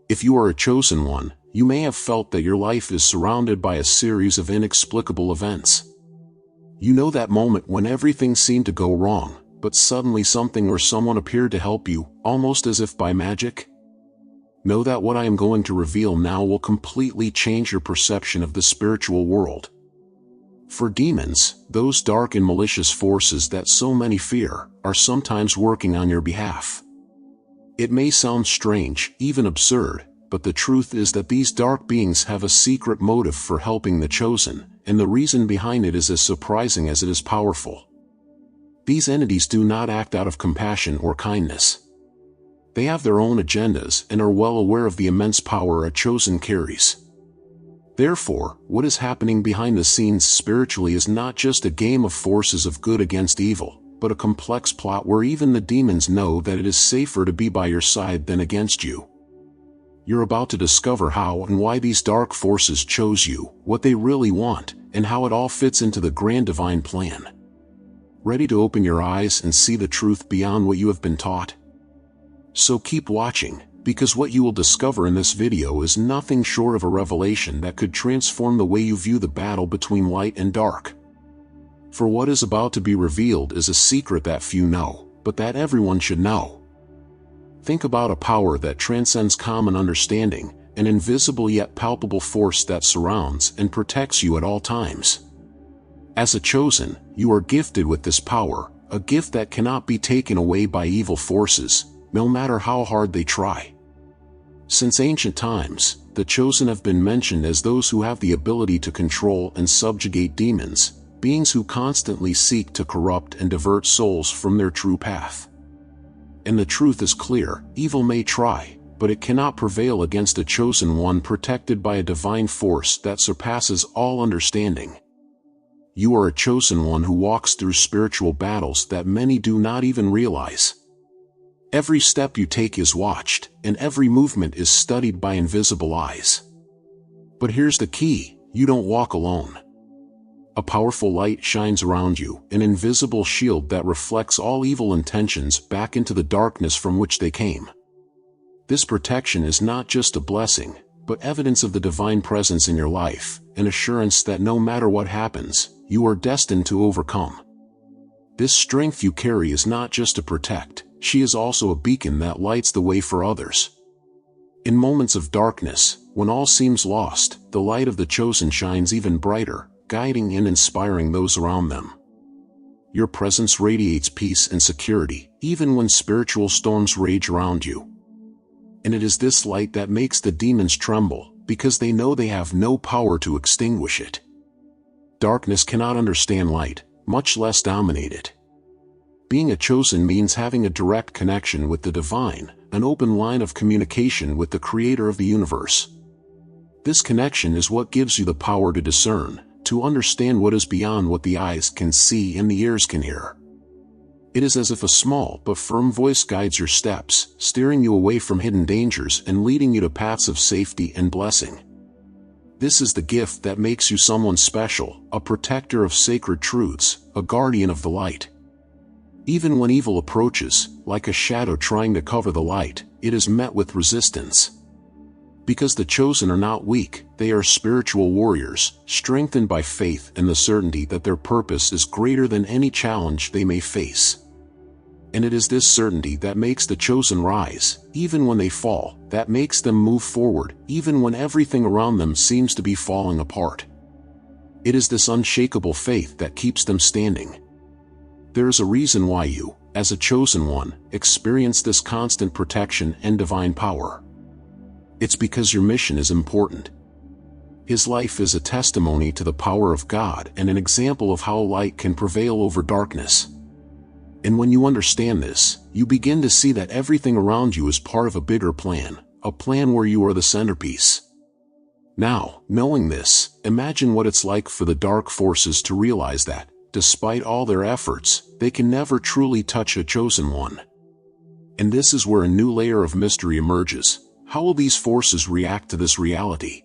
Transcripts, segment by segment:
If you are a chosen one, you may have felt that your life is surrounded by a series of inexplicable events. You know that moment when everything seemed to go wrong, but suddenly something or someone appeared to help you, almost as if by magic? Know that what I am going to reveal now will completely change your perception of the spiritual world. For demons, those dark and malicious forces that so many fear, are sometimes working on your behalf. It may sound strange, even absurd, but the truth is that these dark beings have a secret motive for helping the chosen, and the reason behind it is as surprising as it is powerful. These entities do not act out of compassion or kindness. They have their own agendas and are well aware of the immense power a chosen carries. Therefore, what is happening behind the scenes spiritually is not just a game of forces of good against evil, but a complex plot where even the demons know that it is safer to be by your side than against you. You're about to discover how and why these dark forces chose you, what they really want, and how it all fits into the grand divine plan. Ready to open your eyes and see the truth beyond what you have been taught? So keep watching, because what you will discover in this video is nothing short of a revelation that could transform the way you view the battle between light and dark. For what is about to be revealed is a secret that few know, but that everyone should know. Think about a power that transcends common understanding, an invisible yet palpable force that surrounds and protects you at all times. As a chosen, you are gifted with this power, a gift that cannot be taken away by evil forces, no matter how hard they try. Since ancient times, the chosen have been mentioned as those who have the ability to control and subjugate demons, beings who constantly seek to corrupt and divert souls from their true path. And the truth is clear, evil may try, but it cannot prevail against a chosen one protected by a divine force that surpasses all understanding. You are a chosen one who walks through spiritual battles that many do not even realize. Every step you take is watched, and every movement is studied by invisible eyes. But here's the key, you don't walk alone. A powerful light shines around you, an invisible shield that reflects all evil intentions back into the darkness from which they came. This protection is not just a blessing, but evidence of the divine presence in your life, an assurance that no matter what happens, you are destined to overcome. This strength you carry is not just to protect, she is also a beacon that lights the way for others. In moments of darkness, when all seems lost, the light of the chosen shines even brighter, guiding and inspiring those around them. Your presence radiates peace and security, even when spiritual storms rage around you. And it is this light that makes the demons tremble, because they know they have no power to extinguish it. Darkness cannot understand light, much less dominate it. Being a chosen means having a direct connection with the divine, an open line of communication with the creator of the universe. This connection is what gives you the power to discern, to understand what is beyond what the eyes can see and the ears can hear. It is as if a small but firm voice guides your steps, steering you away from hidden dangers and leading you to paths of safety and blessing. This is the gift that makes you someone special, a protector of sacred truths, a guardian of the light. Even when evil approaches, like a shadow trying to cover the light, it is met with resistance. Because the chosen are not weak, they are spiritual warriors, strengthened by faith and the certainty that their purpose is greater than any challenge they may face. And it is this certainty that makes the chosen rise, even when they fall, that makes them move forward, even when everything around them seems to be falling apart. It is this unshakable faith that keeps them standing. There is a reason why you, as a chosen one, experience this constant protection and divine power. It's because your mission is important. His life is a testimony to the power of God and an example of how light can prevail over darkness. And when you understand this, you begin to see that everything around you is part of a bigger plan, a plan where you are the centerpiece. Now, knowing this, imagine what it's like for the dark forces to realize that, despite all their efforts, they can never truly touch a chosen one. And this is where a new layer of mystery emerges. How will these forces react to this reality?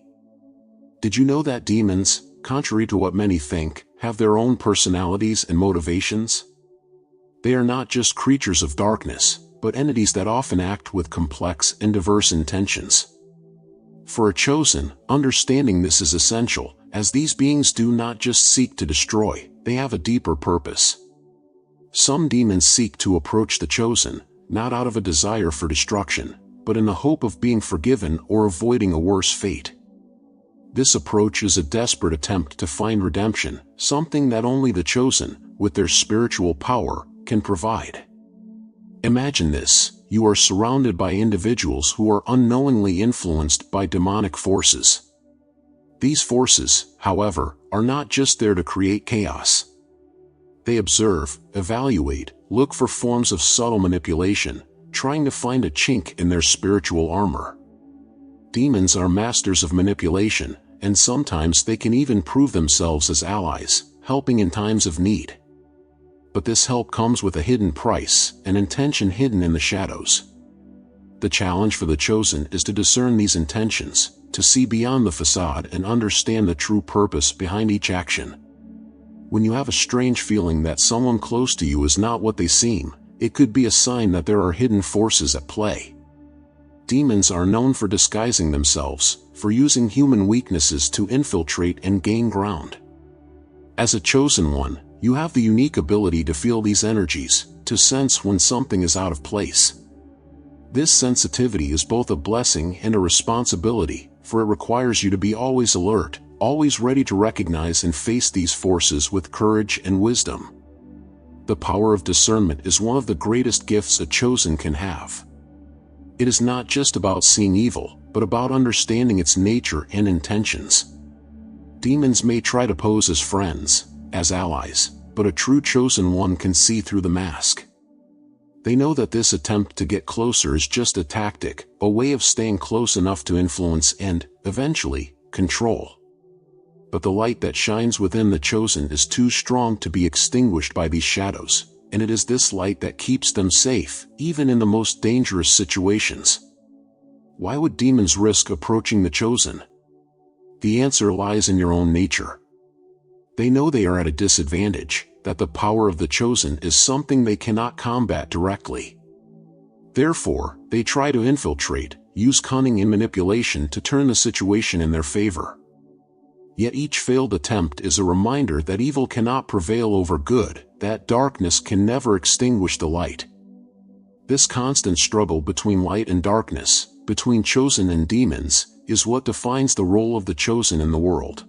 Did you know that demons, contrary to what many think, have their own personalities and motivations? They are not just creatures of darkness, but entities that often act with complex and diverse intentions. For a chosen, understanding this is essential, as these beings do not just seek to destroy, they have a deeper purpose. Some demons seek to approach the chosen, not out of a desire for destruction, but in the hope of being forgiven or avoiding a worse fate. This approach is a desperate attempt to find redemption, something that only the chosen, with their spiritual power, can provide. Imagine this: you are surrounded by individuals who are unknowingly influenced by demonic forces. These forces, however, are not just there to create chaos. They observe, evaluate, look for forms of subtle manipulation, trying to find a chink in their spiritual armor. Demons are masters of manipulation, and sometimes they can even prove themselves as allies, helping in times of need. But this help comes with a hidden price, an intention hidden in the shadows. The challenge for the chosen is to discern these intentions, to see beyond the facade and understand the true purpose behind each action. When you have a strange feeling that someone close to you is not what they seem, it could be a sign that there are hidden forces at play. Demons are known for disguising themselves, for using human weaknesses to infiltrate and gain ground. As a chosen one, you have the unique ability to feel these energies, to sense when something is out of place. This sensitivity is both a blessing and a responsibility, for it requires you to be always alert, always ready to recognize and face these forces with courage and wisdom. The power of discernment is one of the greatest gifts a chosen can have. It is not just about seeing evil, but about understanding its nature and intentions. Demons may try to pose as friends, as allies, but a true chosen one can see through the mask. They know that this attempt to get closer is just a tactic, a way of staying close enough to influence and, eventually, control. But the light that shines within the chosen is too strong to be extinguished by these shadows, and it is this light that keeps them safe, even in the most dangerous situations. Why would demons risk approaching the chosen? The answer lies in your own nature. They know they are at a disadvantage, that the power of the chosen is something they cannot combat directly. Therefore, they try to infiltrate, use cunning and manipulation to turn the situation in their favor. Yet each failed attempt is a reminder that evil cannot prevail over good, that darkness can never extinguish the light. This constant struggle between light and darkness, between chosen and demons, is what defines the role of the chosen in the world.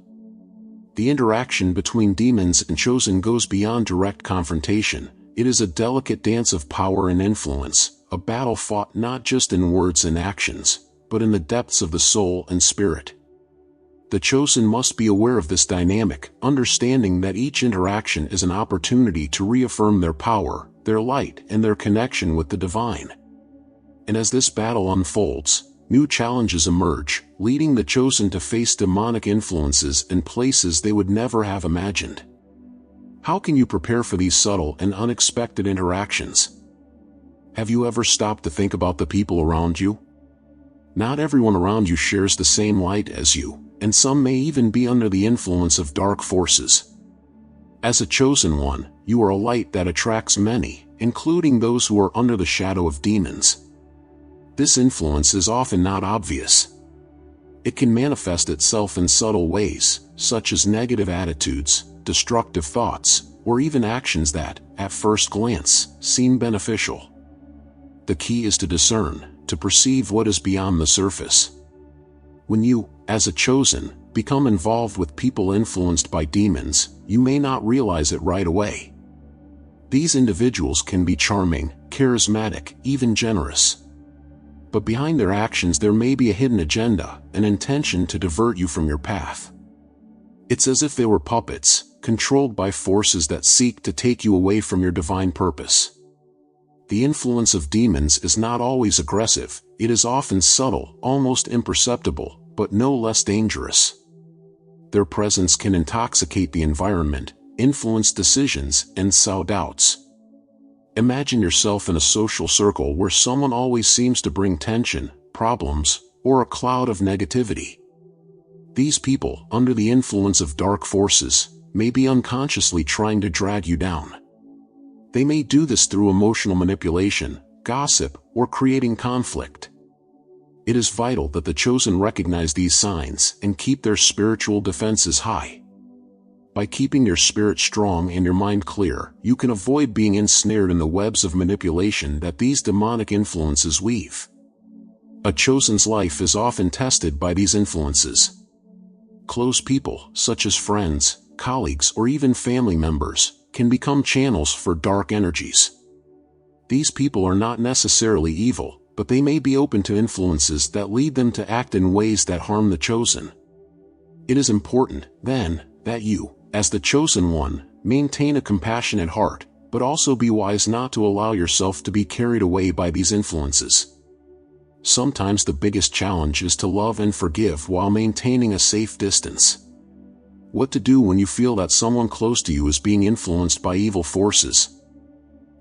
The interaction between demons and chosen goes beyond direct confrontation. It is a delicate dance of power and influence, a battle fought not just in words and actions, but in the depths of the soul and spirit. The chosen must be aware of this dynamic, understanding that each interaction is an opportunity to reaffirm their power, their light, and their connection with the divine. And as this battle unfolds, new challenges emerge, leading the chosen to face demonic influences in places they would never have imagined. How can you prepare for these subtle and unexpected interactions? Have you ever stopped to think about the people around you? Not everyone around you shares the same light as you, and some may even be under the influence of dark forces. As a chosen one, you are a light that attracts many, including those who are under the shadow of demons. This influence is often not obvious. It can manifest itself in subtle ways, such as negative attitudes, destructive thoughts, or even actions that, at first glance, seem beneficial. The key is to discern, to perceive what is beyond the surface. When you, as a chosen, become involved with people influenced by demons, you may not realize it right away. These individuals can be charming, charismatic, even generous. But behind their actions there may be a hidden agenda, an intention to divert you from your path. It's as if they were puppets, controlled by forces that seek to take you away from your divine purpose. The influence of demons is not always aggressive, it is often subtle, almost imperceptible, but no less dangerous. Their presence can intoxicate the environment, influence decisions, and sow doubts. Imagine yourself in a social circle where someone always seems to bring tension, problems, or a cloud of negativity. These people, under the influence of dark forces, may be unconsciously trying to drag you down. They may do this through emotional manipulation, gossip, or creating conflict. It is vital that the chosen recognize these signs and keep their spiritual defenses high. By keeping your spirit strong and your mind clear, you can avoid being ensnared in the webs of manipulation that these demonic influences weave. A chosen's life is often tested by these influences. Close people, such as friends, colleagues, or even family members, can become channels for dark energies. These people are not necessarily evil, but they may be open to influences that lead them to act in ways that harm the chosen. It is important, then, that you, as the chosen one, maintain a compassionate heart, but also be wise not to allow yourself to be carried away by these influences. Sometimes the biggest challenge is to love and forgive while maintaining a safe distance. What to do when you feel that someone close to you is being influenced by evil forces?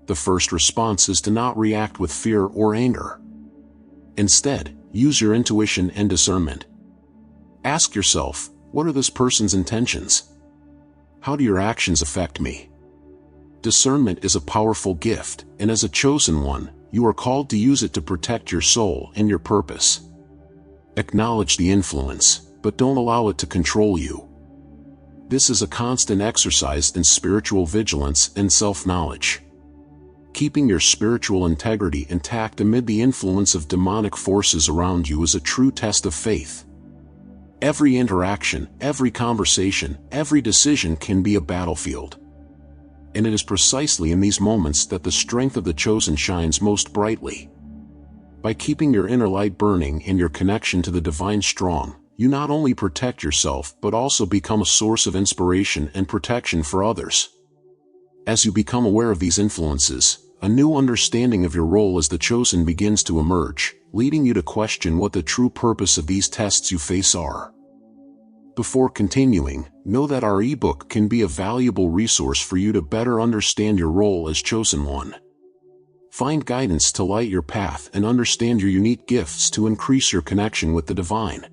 The first response is to not react with fear or anger. Instead, use your intuition and discernment. Ask yourself, what are this person's intentions? How do your actions affect me? Discernment is a powerful gift, and as a chosen one, you are called to use it to protect your soul and your purpose. Acknowledge the influence, but don't allow it to control you. This is a constant exercise in spiritual vigilance and self-knowledge. Keeping your spiritual integrity intact amid the influence of demonic forces around you is a true test of faith. Every interaction, every conversation, every decision can be a battlefield. And it is precisely in these moments that the strength of the chosen shines most brightly. By keeping your inner light burning and your connection to the divine strong, you not only protect yourself but also become a source of inspiration and protection for others. As you become aware of these influences, a new understanding of your role as the chosen begins to emerge, leading you to question what the true purpose of these tests you face are. Before continuing, know that our ebook can be a valuable resource for you to better understand your role as chosen one. Find guidance to light your path and understand your unique gifts to increase your connection with the divine.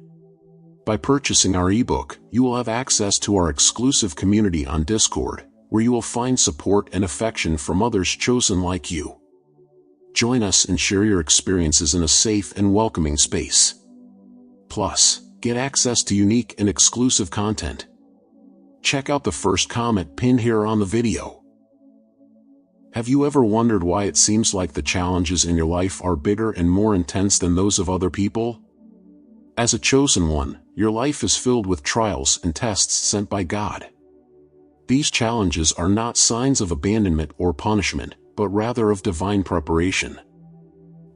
By purchasing our ebook, you will have access to our exclusive community on Discord, where you will find support and affection from others chosen like you. Join us and share your experiences in a safe and welcoming space. Plus, get access to unique and exclusive content. Check out the first comment pinned here on the video. Have you ever wondered why it seems like the challenges in your life are bigger and more intense than those of other people? As a chosen one, your life is filled with trials and tests sent by God. These challenges are not signs of abandonment or punishment, but rather of divine preparation.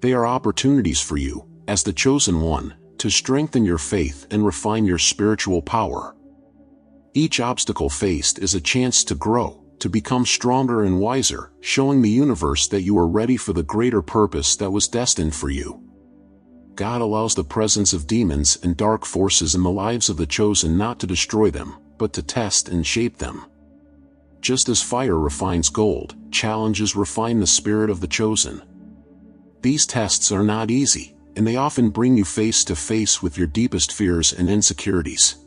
They are opportunities for you, as the chosen one, to strengthen your faith and refine your spiritual power. Each obstacle faced is a chance to grow, to become stronger and wiser, showing the universe that you are ready for the greater purpose that was destined for you. God allows the presence of demons and dark forces in the lives of the chosen not to destroy them, but to test and shape them. Just as fire refines gold, challenges refine the spirit of the chosen. These tests are not easy, and they often bring you face to face with your deepest fears and insecurities.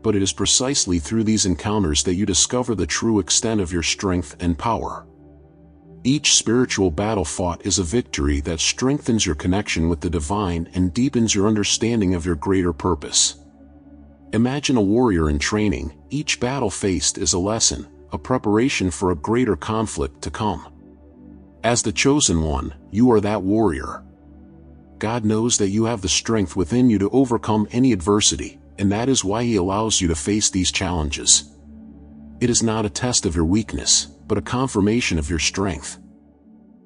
But it is precisely through these encounters that you discover the true extent of your strength and power. Each spiritual battle fought is a victory that strengthens your connection with the divine and deepens your understanding of your greater purpose. Imagine a warrior in training. Each battle faced is a lesson, a preparation for a greater conflict to come. As the chosen one, you are that warrior. God knows that you have the strength within you to overcome any adversity, and that is why He allows you to face these challenges. It is not a test of your weakness, but a confirmation of your strength.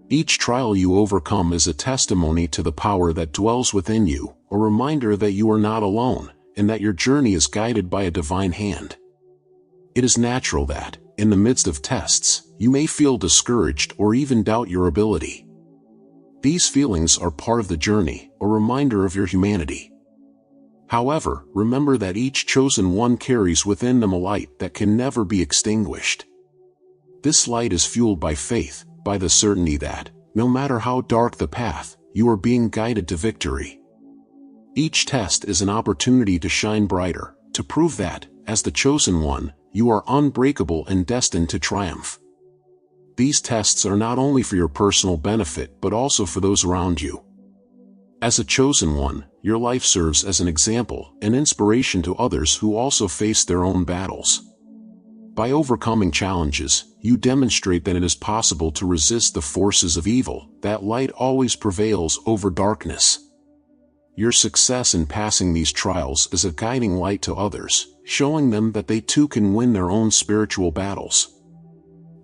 Each trial you overcome is a testimony to the power that dwells within you, a reminder that you are not alone, and that your journey is guided by a divine hand. It is natural that, in the midst of tests, you may feel discouraged or even doubt your ability. These feelings are part of the journey, a reminder of your humanity. However, remember that each chosen one carries within them a light that can never be extinguished. This light is fueled by faith, by the certainty that, no matter how dark the path, you are being guided to victory. Each test is an opportunity to shine brighter, to prove that, as the chosen one, you are unbreakable and destined to triumph. These tests are not only for your personal benefit but also for those around you. As a chosen one, your life serves as an example and inspiration to others who also face their own battles. By overcoming challenges, you demonstrate that it is possible to resist the forces of evil, that light always prevails over darkness. Your success in passing these trials is a guiding light to others, showing them that they too can win their own spiritual battles.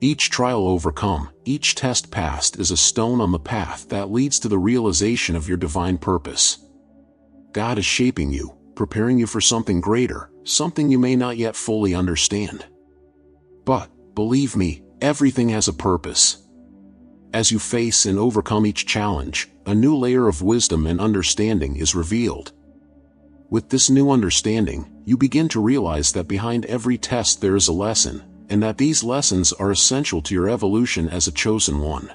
Each trial overcome, each test passed is a stone on the path that leads to the realization of your divine purpose. God is shaping you, preparing you for something greater, something you may not yet fully understand. But, believe me, everything has a purpose. As you face and overcome each challenge, a new layer of wisdom and understanding is revealed. With this new understanding, you begin to realize that behind every test there is a lesson, and that these lessons are essential to your evolution as a chosen one.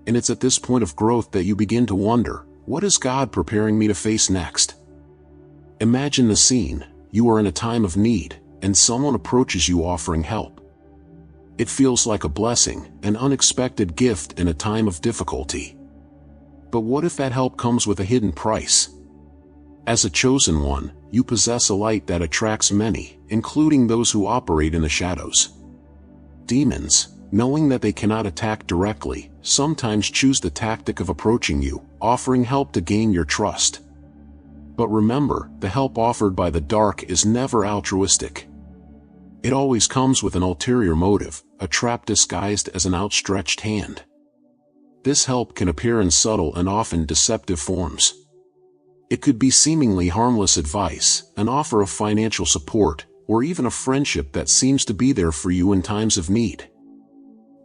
And it's at this point of growth that you begin to wonder, what is God preparing me to face next? Imagine the scene: you are in a time of need, and someone approaches you offering help. It feels like a blessing, an unexpected gift in a time of difficulty. But what if that help comes with a hidden price? As a chosen one, you possess a light that attracts many, including those who operate in the shadows. Demons, knowing that they cannot attack directly, sometimes choose the tactic of approaching you, offering help to gain your trust. But remember, the help offered by the dark is never altruistic. It always comes with an ulterior motive, a trap disguised as an outstretched hand. This help can appear in subtle and often deceptive forms. It could be seemingly harmless advice, an offer of financial support, or even a friendship that seems to be there for you in times of need.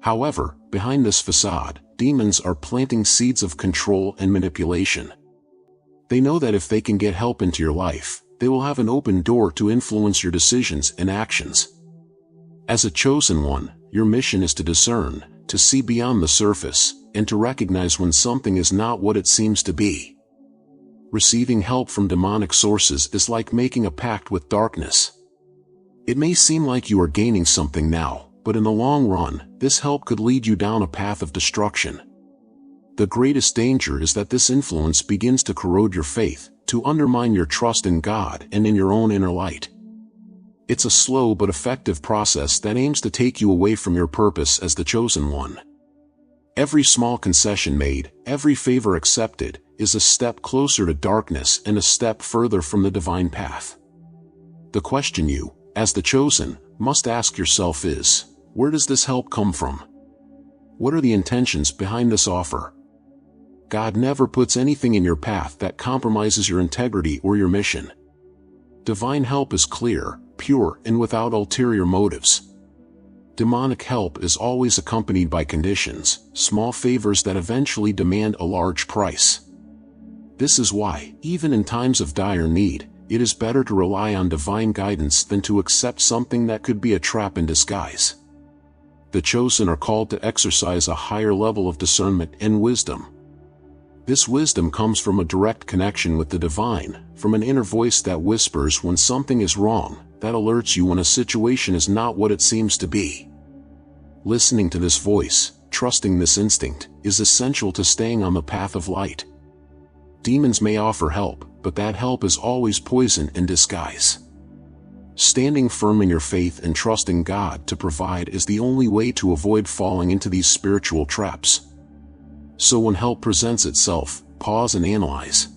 However, behind this facade, demons are planting seeds of control and manipulation. They know that if they can get help into your life, they will have an open door to influence your decisions and actions. As a chosen one, your mission is to discern, to see beyond the surface, and to recognize when something is not what it seems to be. Receiving help from demonic sources is like making a pact with darkness. It may seem like you are gaining something now, but in the long run, this help could lead you down a path of destruction. The greatest danger is that this influence begins to corrode your faith, to undermine your trust in God and in your own inner light. It's a slow but effective process that aims to take you away from your purpose as the chosen one. Every small concession made, every favor accepted, is a step closer to darkness and a step further from the divine path. The question you, as the chosen, must ask yourself is, where does this help come from? What are the intentions behind this offer? God never puts anything in your path that compromises your integrity or your mission. Divine help is clear, pure, and without ulterior motives. Demonic help is always accompanied by conditions, small favors that eventually demand a large price. This is why, even in times of dire need, it is better to rely on divine guidance than to accept something that could be a trap in disguise. The chosen are called to exercise a higher level of discernment and wisdom. This wisdom comes from a direct connection with the divine, from an inner voice that whispers when something is wrong, that alerts you when a situation is not what it seems to be. Listening to this voice, trusting this instinct, is essential to staying on the path of light. Demons may offer help, but that help is always poison in disguise. Standing firm in your faith and trusting God to provide is the only way to avoid falling into these spiritual traps. So when help presents itself, pause and analyze.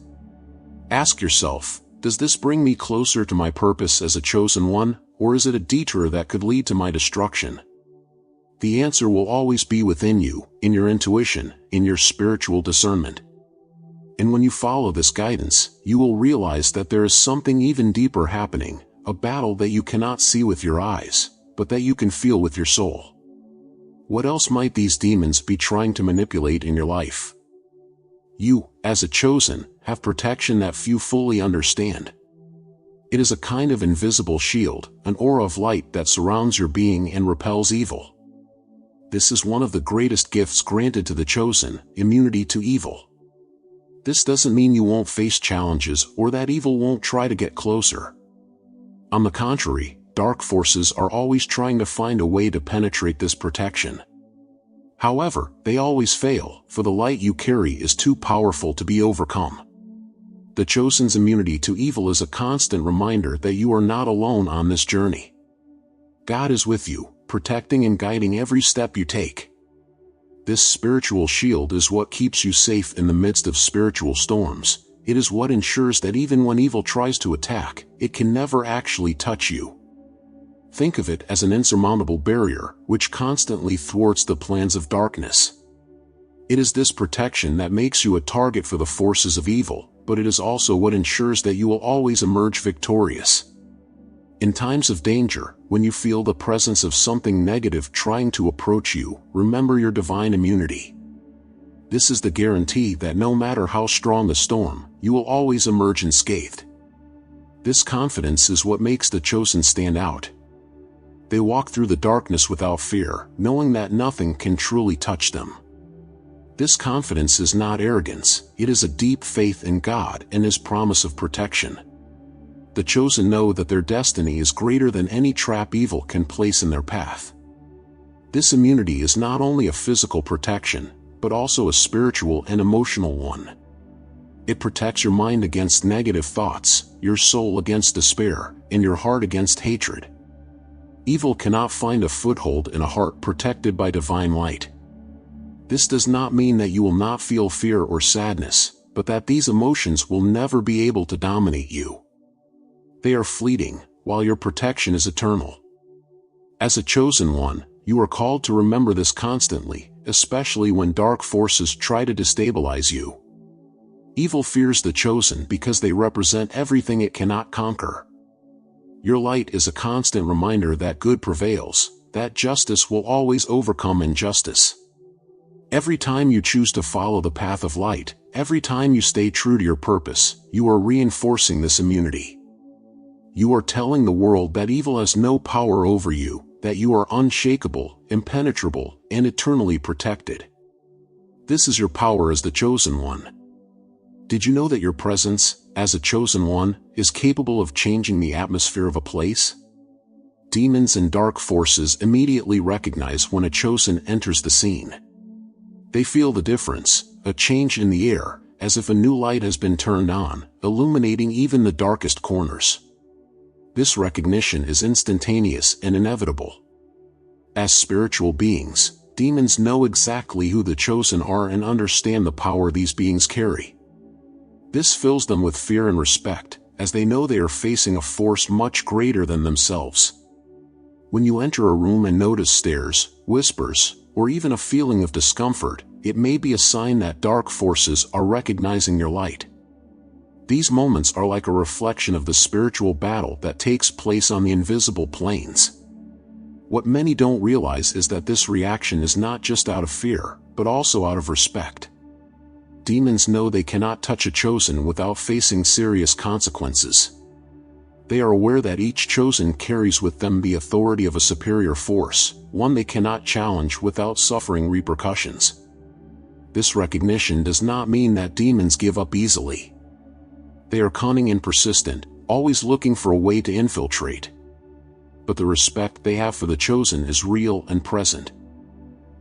Ask yourself, does this bring me closer to my purpose as a chosen one, or is it a detour that could lead to my destruction? The answer will always be within you, in your intuition, in your spiritual discernment. And when you follow this guidance, you will realize that there is something even deeper happening, a battle that you cannot see with your eyes, but that you can feel with your soul. What else might these demons be trying to manipulate in your life? You, as a chosen, have protection that few fully understand. It is a kind of invisible shield, an aura of light that surrounds your being and repels evil. This is one of the greatest gifts granted to the chosen, immunity to evil. This doesn't mean you won't face challenges or that evil won't try to get closer. On the contrary, dark forces are always trying to find a way to penetrate this protection. However, they always fail, for the light you carry is too powerful to be overcome. The Chosen's immunity to evil is a constant reminder that you are not alone on this journey. God is with you, protecting and guiding every step you take. This spiritual shield is what keeps you safe in the midst of spiritual storms. It is what ensures that even when evil tries to attack, it can never actually touch you. Think of it as an insurmountable barrier, which constantly thwarts the plans of darkness. It is this protection that makes you a target for the forces of evil, but it is also what ensures that you will always emerge victorious. In times of danger, when you feel the presence of something negative trying to approach you, remember your divine immunity. This is the guarantee that no matter how strong the storm, you will always emerge unscathed. This confidence is what makes the Chosen stand out. They walk through the darkness without fear, knowing that nothing can truly touch them. This confidence is not arrogance, it is a deep faith in God and His promise of protection. The Chosen know that their destiny is greater than any trap evil can place in their path. This immunity is not only a physical protection, but also a spiritual and emotional one. It protects your mind against negative thoughts, your soul against despair, and your heart against hatred. Evil cannot find a foothold in a heart protected by divine light. This does not mean that you will not feel fear or sadness, but that these emotions will never be able to dominate you. They are fleeting, while your protection is eternal. As a chosen one, you are called to remember this constantly, especially when dark forces try to destabilize you. Evil fears the chosen because they represent everything it cannot conquer. Your light is a constant reminder that good prevails, that justice will always overcome injustice. Every time you choose to follow the path of light, every time you stay true to your purpose, you are reinforcing this immunity. You are telling the world that evil has no power over you, that you are unshakable, impenetrable, and eternally protected. This is your power as the chosen one. Did you know that your presence, as a chosen one, is capable of changing the atmosphere of a place? Demons and dark forces immediately recognize when a chosen enters the scene. They feel the difference, a change in the air, as if a new light has been turned on, illuminating even the darkest corners. This recognition is instantaneous and inevitable. As spiritual beings, demons know exactly who the chosen are and understand the power these beings carry. This fills them with fear and respect, as they know they are facing a force much greater than themselves. When you enter a room and notice stares, whispers, or even a feeling of discomfort, it may be a sign that dark forces are recognizing your light. These moments are like a reflection of the spiritual battle that takes place on the invisible planes. What many don't realize is that this reaction is not just out of fear, but also out of respect. Demons know they cannot touch a chosen without facing serious consequences. They are aware that each chosen carries with them the authority of a superior force, one they cannot challenge without suffering repercussions. This recognition does not mean that demons give up easily. They are cunning and persistent, always looking for a way to infiltrate. But the respect they have for the chosen is real and present.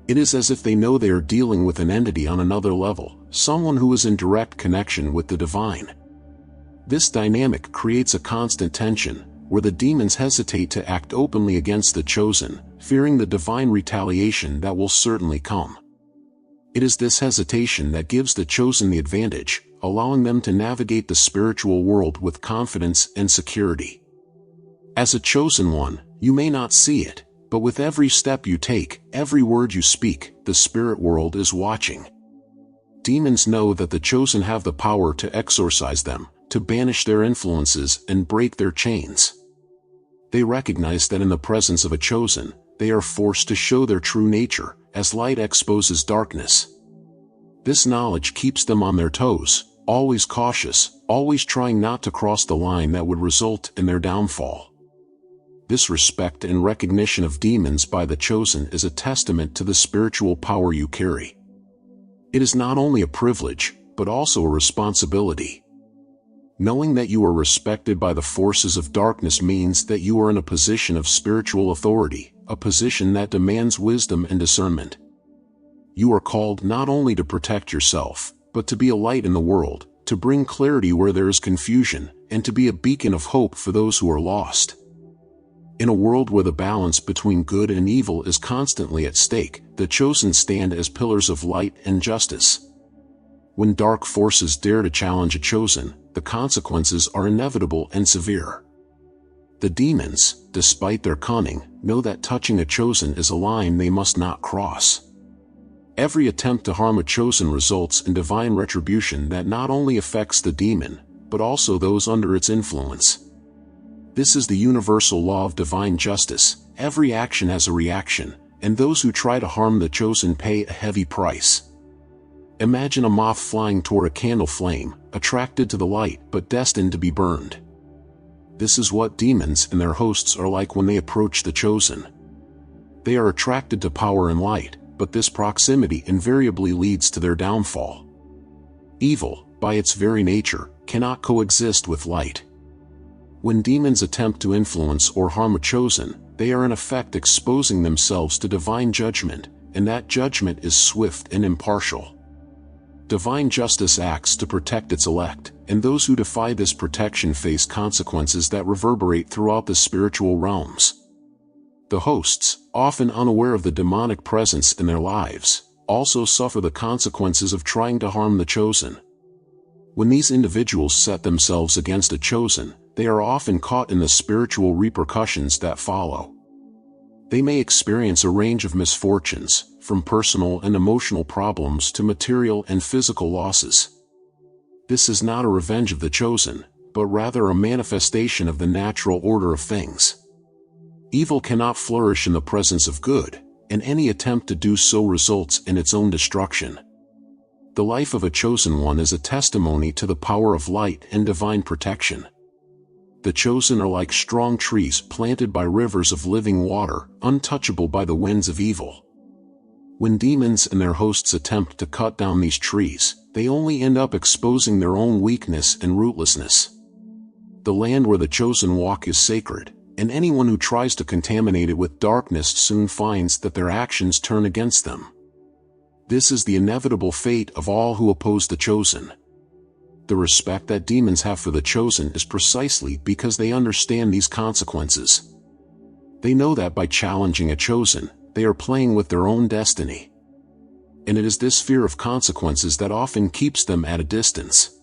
It is as if they know they are dealing with an entity on another level, someone who is in direct connection with the divine. This dynamic creates a constant tension, where the demons hesitate to act openly against the chosen, fearing the divine retaliation that will certainly come. It is this hesitation that gives the chosen the advantage, allowing them to navigate the spiritual world with confidence and security. As a chosen one, you may not see it, but with every step you take, every word you speak, the spirit world is watching. Demons know that the chosen have the power to exorcise them, to banish their influences and break their chains. They recognize that in the presence of a chosen, they are forced to show their true nature, as light exposes darkness. This knowledge keeps them on their toes, always cautious, always trying not to cross the line that would result in their downfall. This respect and recognition of demons by the chosen is a testament to the spiritual power you carry. It is not only a privilege, but also a responsibility. Knowing that you are respected by the forces of darkness means that you are in a position of spiritual authority, a position that demands wisdom and discernment. You are called not only to protect yourself, but to be a light in the world, to bring clarity where there is confusion, and to be a beacon of hope for those who are lost. In a world where the balance between good and evil is constantly at stake, the chosen stand as pillars of light and justice. When dark forces dare to challenge a chosen, the consequences are inevitable and severe. The demons, despite their cunning, know that touching a chosen is a line they must not cross. Every attempt to harm a chosen results in divine retribution that not only affects the demon, but also those under its influence. This is the universal law of divine justice. Every action has a reaction, and those who try to harm the chosen pay a heavy price. Imagine a moth flying toward a candle flame, attracted to the light but destined to be burned. This is what demons and their hosts are like when they approach the chosen. They are attracted to power and light, but this proximity invariably leads to their downfall. Evil, by its very nature, cannot coexist with light. When demons attempt to influence or harm a chosen, they are in effect exposing themselves to divine judgment, and that judgment is swift and impartial. Divine justice acts to protect its elect, and those who defy this protection face consequences that reverberate throughout the spiritual realms. The hosts, often unaware of the demonic presence in their lives, also suffer the consequences of trying to harm the chosen. When these individuals set themselves against a chosen, they are often caught in the spiritual repercussions that follow. They may experience a range of misfortunes, from personal and emotional problems to material and physical losses. This is not a revenge of the chosen, but rather a manifestation of the natural order of things. Evil cannot flourish in the presence of good, and any attempt to do so results in its own destruction. The life of a chosen one is a testimony to the power of light and divine protection. The chosen are like strong trees planted by rivers of living water, untouchable by the winds of evil. When demons and their hosts attempt to cut down these trees, they only end up exposing their own weakness and rootlessness. The land where the chosen walk is sacred, and anyone who tries to contaminate it with darkness soon finds that their actions turn against them. This is the inevitable fate of all who oppose the chosen. The respect that demons have for the chosen is precisely because they understand these consequences. They know that by challenging a chosen, they are playing with their own destiny. And it is this fear of consequences that often keeps them at a distance.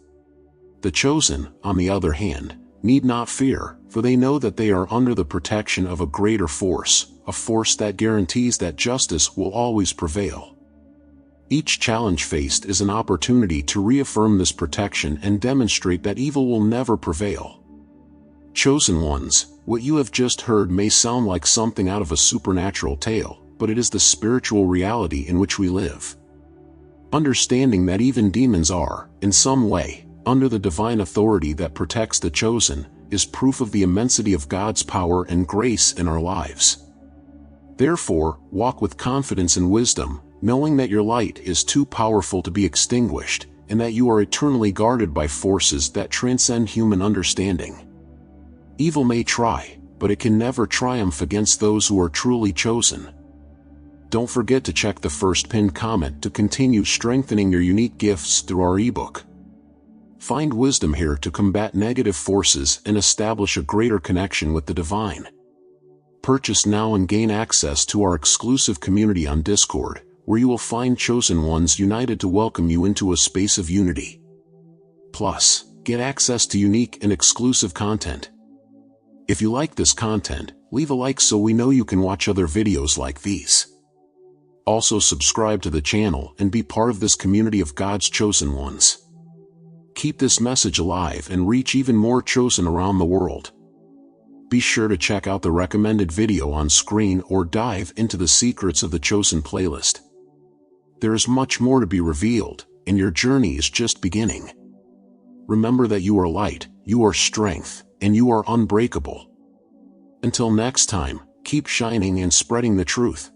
The chosen, on the other hand, need not fear, for they know that they are under the protection of a greater force, a force that guarantees that justice will always prevail. Each challenge faced is an opportunity to reaffirm this protection and demonstrate that evil will never prevail. Chosen ones, what you have just heard may sound like something out of a supernatural tale, but it is the spiritual reality in which we live. Understanding that even demons are, in some way, under the divine authority that protects the chosen, is proof of the immensity of God's power and grace in our lives. Therefore, walk with confidence and wisdom, knowing that your light is too powerful to be extinguished, and that you are eternally guarded by forces that transcend human understanding. Evil may try, but it can never triumph against those who are truly chosen. Don't forget to check the first pinned comment to continue strengthening your unique gifts through our ebook. Find wisdom here to combat negative forces and establish a greater connection with the divine. Purchase now and gain access to our exclusive community on Discord, where you will find chosen ones united to welcome you into a space of unity. Plus, get access to unique and exclusive content. If you like this content, leave a like so we know you can watch other videos like these. Also subscribe to the channel and be part of this community of God's chosen ones. Keep this message alive and reach even more chosen around the world. Be sure to check out the recommended video on screen or dive into the Secrets of the Chosen playlist. There is much more to be revealed, and your journey is just beginning. Remember that you are light, you are strength, and you are unbreakable. Until next time, keep shining and spreading the truth.